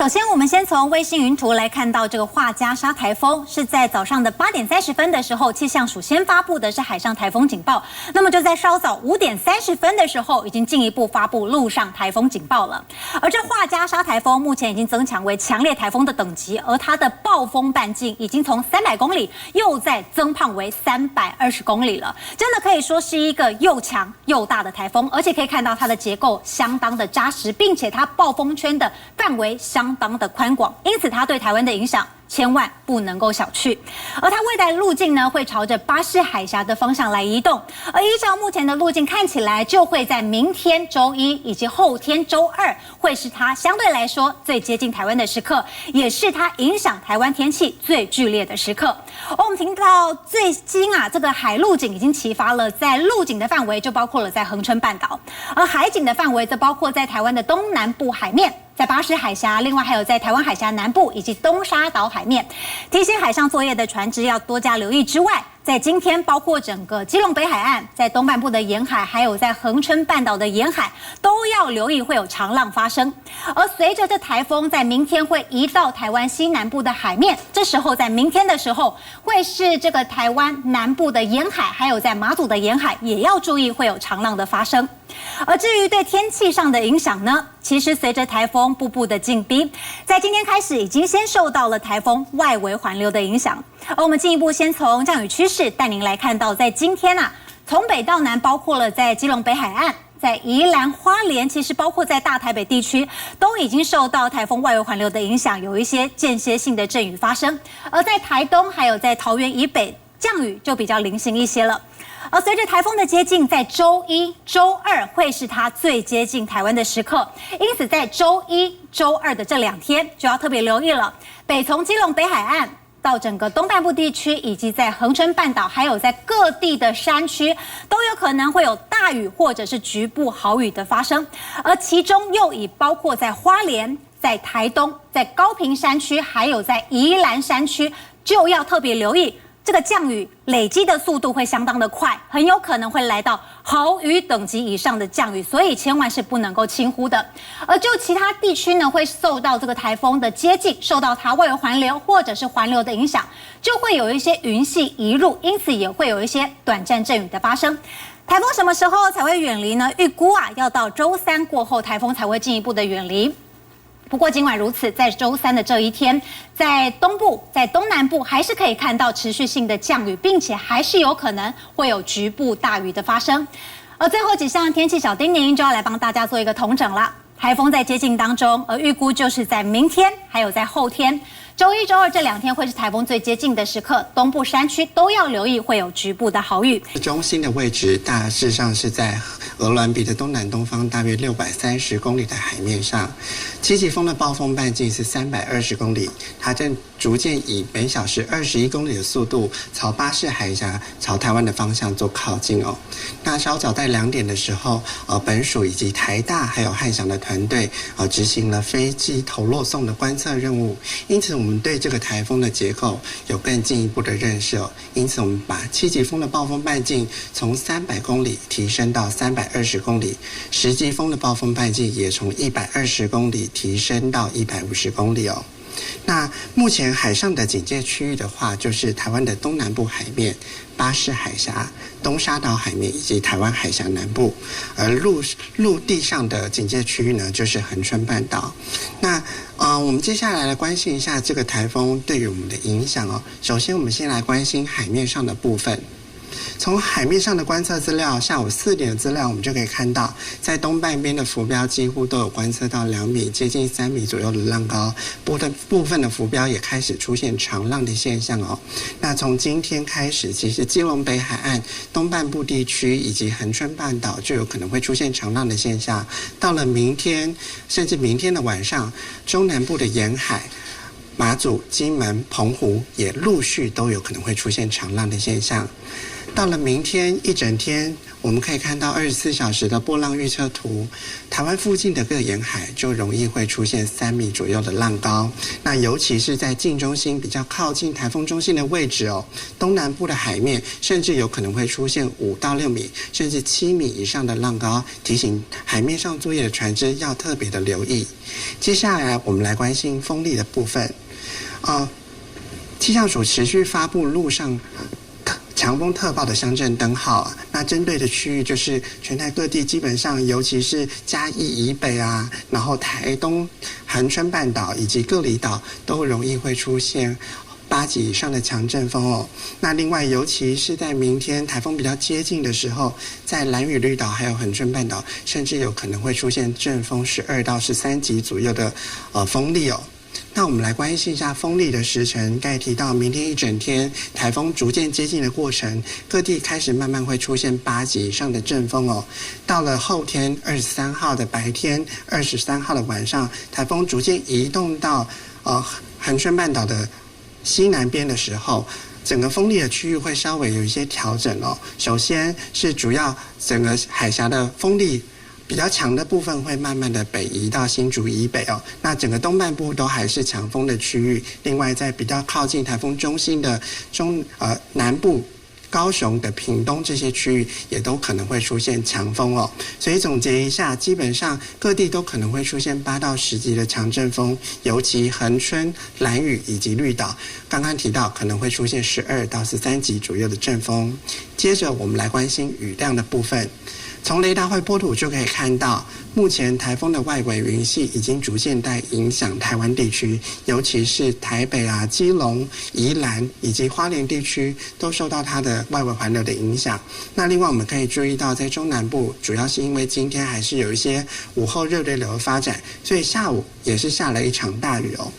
首先，我们先从卫星云图来看到这个画家沙台风是在早上的8点30分的时候，气象署先发布的是海上台风警报。那么就在稍早5点30分的时候，已经进一步发布陆上台风警报了。而这画家沙台风目前已经增强为强烈台风的等级，而它的暴风半径已经从300公里又再增胖为320公里了。真的可以说是一个又强又大的台风，而且可以看到它的结构相当的扎实，并且它暴风圈的范围相当的宽广，因此它对台湾的影响千万不能够小觑。而它未来的路径呢，会朝着巴士海峡的方向来移动，而依照目前的路径看起来，就会在明天周一以及后天周二，会是它相对来说最接近台湾的时刻，也是它影响台湾天气最剧烈的时刻。而我们听到最近这个海陆警已经齐发了，在陆警的范围就包括了在恒春半岛，而海警的范围则包括在台湾的东南部海面，在巴士海峡，另外还有在台湾海峡南部以及东沙岛海面。提醒海上作业的船只要多加留意之外，在今天包括整个基隆北海岸，在东半部的沿海，还有在恒春半岛的沿海，都要留意会有长浪发生。而随着这台风在明天会移到台湾西南部的海面，这时候在明天的时候，会是这个台湾南部的沿海，还有在马祖的沿海，也要注意会有长浪的发生。而至于对天气上的影响呢，其实随着台风步步的进逼，在今天开始已经先受到了台风外围环流的影响。而我们进一步先从降雨趋势带您来看到，在今天从北到南，包括了在基隆北海岸，在宜兰花莲，其实包括在大台北地区，都已经受到台风外围环流的影响，有一些间歇性的阵雨发生。而在台东还有在桃园以北，降雨就比较零星一些了。而随着台风的接近，在周一、周二会是它最接近台湾的时刻，因此在周一、周二的这2天就要特别留意了。北从基隆北海岸到整个东半部地区，以及在恒春半岛，还有在各地的山区，都有可能会有大雨或者是局部豪雨的发生。而其中又以包括在花莲、在台东、在高屏山区，还有在宜兰山区，就要特别留意。这个降雨累积的速度会相当的快，很有可能会来到豪雨等级以上的降雨，所以千万是不能够轻忽的。而就其他地区呢，会受到这个台风的接近，受到它外围环流或者是环流的影响，就会有一些云系移入，因此也会有一些短暂阵雨的发生。台风什么时候才会远离呢？预估要到周3过后，台风才会进一步的远离。不过尽管如此，在周3的这一天，在东部、在东南部还是可以看到持续性的降雨，并且还是有可能会有局部大雨的发生。而最后几项天气小叮咛就要来帮大家做一个统整了。台风在接近当中，而预估就是在明天还有在后天。周一、周二这2天会是台风最接近的时刻，东部山区都要留意会有局部的豪雨。中心的位置大致上是在鹅銮鼻的东南东方大约630公里的海面上，七级风的暴风半径是320公里，它正逐渐以每小时21公里的速度朝巴士海峡、朝台湾的方向做靠近哦。那稍早在2点的时候，本署以及台大还有汉翔的团队执行了飞机投落送的观测任务，因此我们对这个台风的结构有更进一步的认识哦。因此我们把七级风的暴风半径从300公里提升到320公里，10级风的暴风半径也从120公里提升到150公里哦。那目前海上的警戒区域的话，就是台湾的东南部海面、巴士海峡、东沙岛海面以及台湾海峡南部，而陆地上的警戒区域呢，就是恒春半岛。那我们接下来关心一下这个台风对于我们的影响哦。首先，我们先来关心海面上的部分。从海面上的观测资料，下午4点的资料，我们就可以看到，在东半边的浮标几乎都有观测到2米，接近3米左右的浪高，部分的浮标也开始出现长浪的现象哦。那从今天开始，其实基隆北海岸东半部地区以及恒春半岛就有可能会出现长浪的现象。到了明天，甚至明天的晚上，中南部的沿海、马祖、金门、澎湖也陆续都有可能会出现长浪的现象。到了明天一整天，我们可以看到24小时的波浪预测图，台湾附近的各沿海就容易会出现3米左右的浪高。那尤其是在近中心比较靠近台风中心的位置哦，东南部的海面甚至有可能会出现5到6米，甚至7米以上的浪高，提醒海面上作业的船只要特别的留意。接下来我们来关心风力的部分，气象署持续发布陆上强风特报的乡镇灯号，那针对的区域就是全台各地，基本上尤其是嘉义以北啊，然后台东、恒春半岛以及各离岛都容易会出现8级以上的强阵风哦。那另外，尤其是在明天台风比较接近的时候，在兰屿绿岛还有恒春半岛，甚至有可能会出现阵风12到13级左右的风力哦。那我们来关心一下风力的时程。刚才提到，明天一整天台风逐渐接近的过程，各地开始慢慢会出现8级以上的阵风哦。到了后天23号的白天，23号的晚上，台风逐渐移动到恒春半岛的西南边的时候，整个风力的区域会稍微有一些调整哦。首先是主要整个海峡的风力比较强的部分会慢慢的北移到新竹以北哦，那整个东半部都还是强风的区域。另外，在比较靠近台风中心的南部、高雄的屏东这些区域，也都可能会出现强风哦。所以总结一下，基本上各地都可能会出现8到10级的强阵风，尤其恒春、兰屿以及绿岛，刚刚提到可能会出现12到13级左右的阵风。接着我们来关心雨量的部分。从雷达会波图就可以看到，目前台风的外围云系已经逐渐在影响台湾地区，尤其是台北啊、基隆、宜兰以及花莲地区都受到它的外围环流的影响。那另外我们可以注意到，在中南部主要是因为今天还是有一些午后热对流的发展，所以下午也是下了一场大雨哦。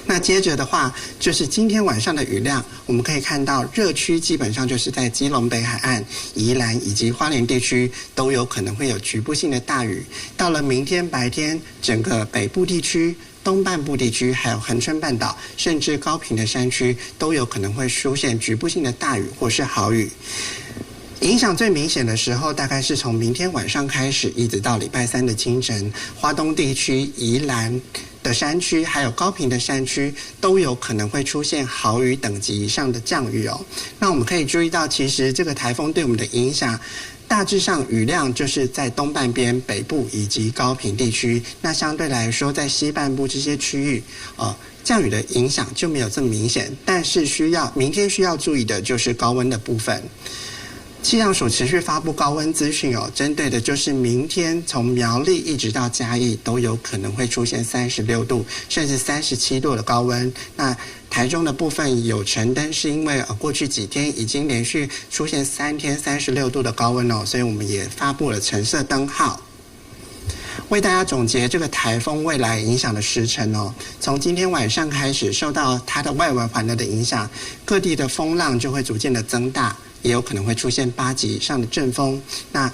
那接着的话，就是今天晚上的雨量，我们可以看到热区基本上就是在基隆北海岸、宜兰以及花莲地区都有可能会有局部性的大雨。到了明天白天，整个北部地区、东半部地区还有恒春半岛，甚至高屏的山区都有可能会出现局部性的大雨或是豪雨。影响最明显的时候，大概是从明天晚上开始，一直到礼拜3的清晨，花东地区、宜兰的山区还有高屏的山区都有可能会出现豪雨等级以上的降雨哦。那我们可以注意到，其实这个台风对我们的影响，大致上雨量就是在东半边、北部以及高屏地区。那相对来说，在西半部这些区域，降雨的影响就没有这么明显。但是明天需要注意的就是高温的部分。气象署持续发布高温资讯哦，针对的就是明天从苗栗一直到嘉义都有可能会出现36度甚至37度的高温。那台中的部分有橙灯，是因为过去几天已经连续出现3天36度的高温哦，所以我们也发布了橙色灯号。为大家总结这个台风未来影响的时程哦，从今天晚上开始，受到它的外围环流的影响，各地的风浪就会逐渐的增大，也有可能会出现8级以上的阵风。那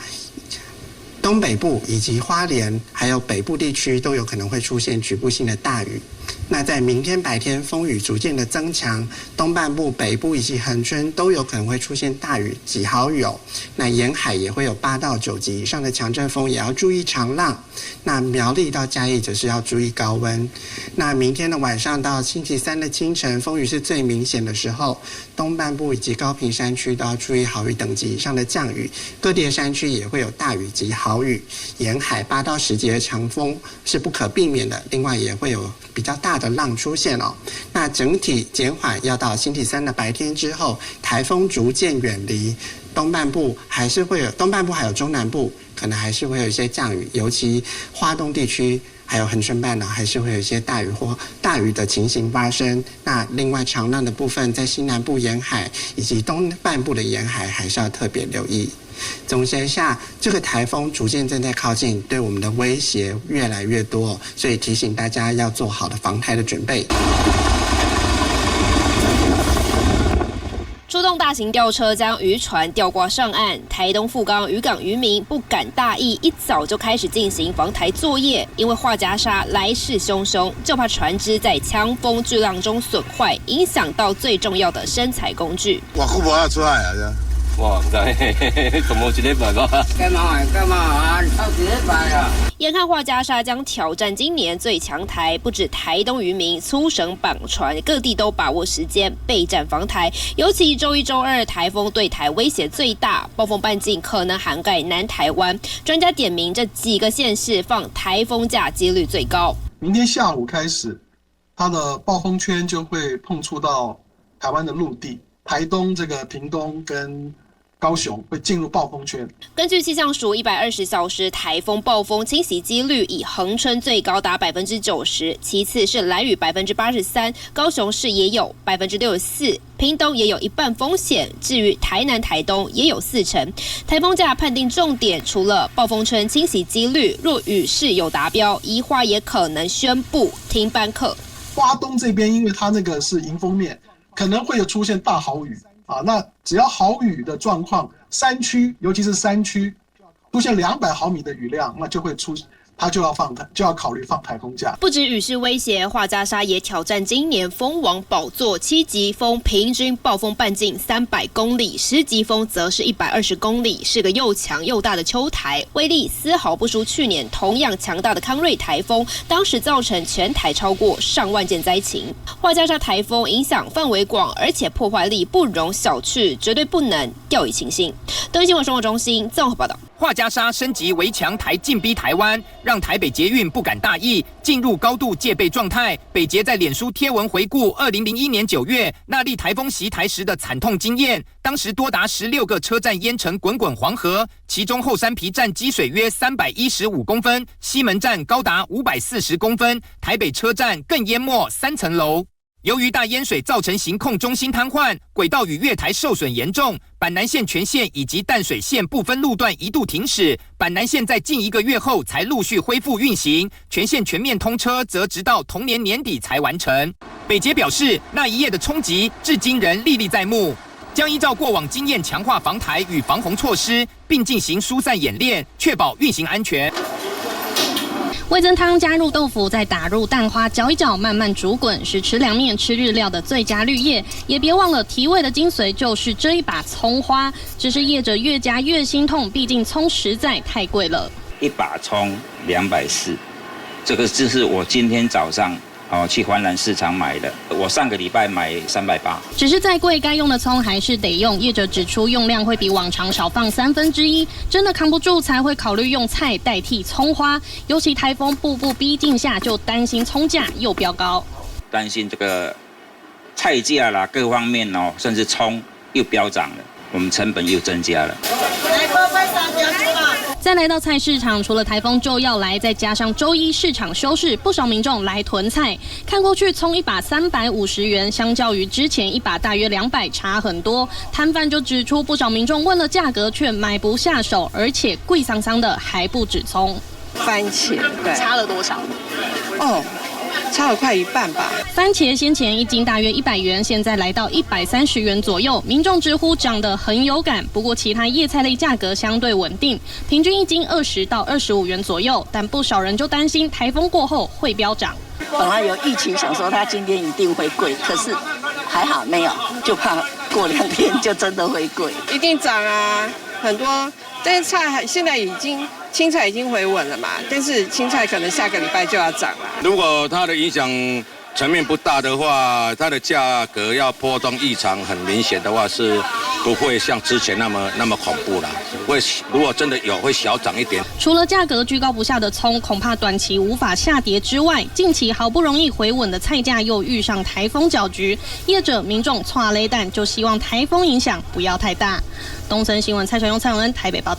东北部以及花莲还有北部地区都有可能会出现局部性的大雨。那在明天白天，风雨逐渐的增强，东半部、北部以及恒春都有可能会出现大雨及豪雨哦。那沿海也会有8到9级以上的强阵风，也要注意长浪。那苗栗到嘉义则是要注意高温。那明天的晚上到星期3的清晨，风雨是最明显的时候，东半部以及高屏山区都要注意豪雨等级以上的降雨，各地的山区也会有大雨及豪雨，沿海8到10级的强风是不可避免的。另外也会有比较大的浪出现哦。那整体减缓要到星期3的白天之后，台风逐渐远离，东半部还有中南部可能还是会有一些降雨，尤其花东地区还有恒春半岛还是会有一些大雨或大雨的情形发生。那另外长浪的部分，在西南部沿海以及东半部的沿海还是要特别留意。总结一下，这个台风逐渐正在靠近，对我们的威胁越来越多，所以提醒大家要做好的防台的准备。出动大型吊车将渔船吊挂上岸，台东富冈渔港渔民不敢大意，一早就开始进行防台作业，因为画家沙来势汹汹，就怕船只在强风巨浪中损坏，影响到最重要的生财工具。我不要出海啊！哇，唔知，怎么一礼拜吧？干嘛啊？到一礼拜啊！眼看画家沙将挑战今年最强台，不止台东渔民粗绳绑船，各地都把握时间备战防台。尤其周一、周二台风对台威胁最大，暴风半径可能涵盖南台湾。专家点名这几个县市放台风假几率最高。明天下午开始，它的暴风圈就会碰触到台湾的陆地，台东、这个屏东跟高雄会进入暴风圈。根据气象署120小时台风暴风侵袭几率，以恒春最高达90%，其次是兰屿83%，高雄市也有64%，屏东也有一半风险。至于台南、台东也有40%。台风假判定重点除了暴风圈侵袭几率，若雨势有达标，宜花也可能宣布停班课。花东这边因为它那个是迎风面，可能会有出现大豪雨。那只要豪雨的状况，山区尤其是山区出现200毫米的雨量，那就会它就要考虑放台风假。不止雨势威胁，画家沙也挑战今年风王宝座，7级风平均暴风半径300公里，10级风则是120公里，是个又强又大的秋台，威力丝毫不输去年同样强大的康瑞台风，当时造成全台超过上万件灾情。画家沙台风影响范围广，而且破坏力不容小觑，绝对不能掉以轻心。东新闻生活中心综合报道。画家沙升级围强台进逼台湾，让台北捷运不敢大意，进入高度戒备状态。北捷在脸书贴文回顾2001年9月那莉台风袭台时的惨痛经验，当时多达16个车站淹成滚滚黄河，其中后山皮站积水约315公分，西门站高达540公分，台北车站更淹没3层楼。由于大淹水造成行控中心瘫痪，轨道与月台受损严重，板南线全线以及淡水线部分路段一度停驶，板南线在近1个月后才陆续恢复运行，全线全面通车则直到同年年底才完成。北捷表示，那一夜的冲击至今仍历历在目，将依照过往经验强化防台与防洪措施，并进行疏散演练，确保运行安全。味噌汤加入豆腐，再打入蛋花，搅一搅，慢慢煮滚，是吃凉面、吃日料的最佳绿叶。也别忘了提味的精髓就是这一把葱花，只是业者越加越心痛，毕竟葱实在太贵了。一把葱240，这个就是我今天早上去环南市场买的，我上个礼拜买380。只是再贵，该用的葱还是得用。业者指出，用量会比往常少放1/3，真的扛不住才会考虑用菜代替葱花。尤其台风步步逼近下，就担心葱价又飙高，担心这个菜价啦，各方面甚至葱又飙涨了，我们成本又增加了。再来到菜市场，除了台风就要来，再加上周一市场休市，不少民众来囤菜。看过去，葱一把350元，相较于之前一把大约200，差很多。摊贩就指出，不少民众问了价格却买不下手，而且贵桑桑的还不止葱。番茄，对，差了多少？差了快一半吧。番茄先前1斤大约100元，现在来到130元左右，民众直呼涨得很有感。不过其他叶菜类价格相对稳定，平均1斤20到25元左右。但不少人就担心台风过后会飙涨。本来有疫情，想说它今天一定会贵，可是还好没有，就怕过2天就真的会贵。一定涨啊，很多。但是菜现在青菜已经回稳了嘛，但是青菜可能下个礼拜就要涨了。如果它的影响层面不大的话，它的价格要波动异常很明显的话，是不会像之前那么恐怖了。如果真的有，会小涨一点。除了价格居高不下的葱，恐怕短期无法下跌之外，近期好不容易回稳的菜价又遇上台风搅局，业者民众剉咧蛋，就希望台风影响不要太大。东森新闻蔡传庸、蔡永恩台北报道。